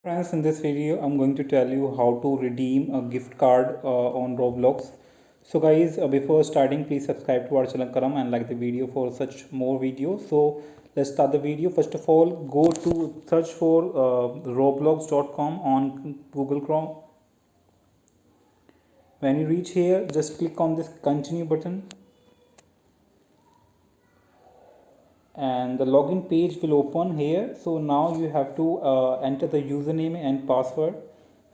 Friends, in this video I'm going to tell you how to redeem a gift card on Roblox. So guys, before starting, please subscribe to our channel Karam and like the video for such more videos. So let's start the video. First of all, go to search for roblox.com on Google Chrome. When you reach here, just click on this continue button and the login page will open here. So now you have to enter the username and password.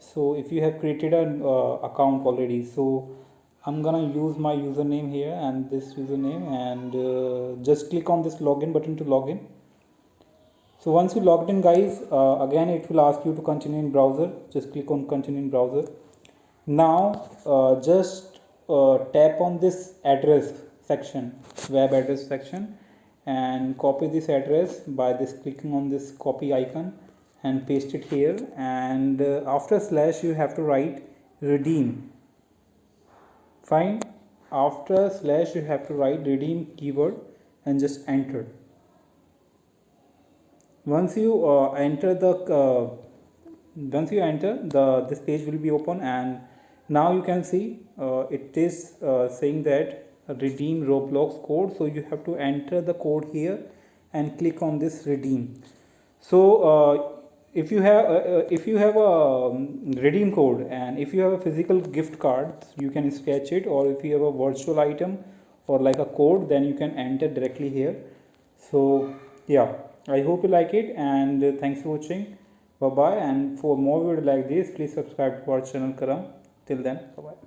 So if you have created an account already, so I'm gonna use my username here and this username, and just click on this login button to login. So once you logged in guys, again it will ask you to continue in browser. Just click on continue in browser. Now just tap on this address section, web address section, and copy this address by this clicking on this copy icon and paste it here, and after slash you have to write redeem. Fine, after slash you have to write redeem keyword and just enter. Once you enter this page will be open, and now you can see it is saying that redeem Roblox code. So you have to enter the code here and click on this redeem. So if you have a redeem code, and if you have a physical gift card, you can sketch it, or if you have a virtual item or like a code, then you can enter directly here. So yeah, I hope you like it, and thanks for watching. Bye bye, and for more videos like this, please subscribe to our channel Karam. Till then, bye bye.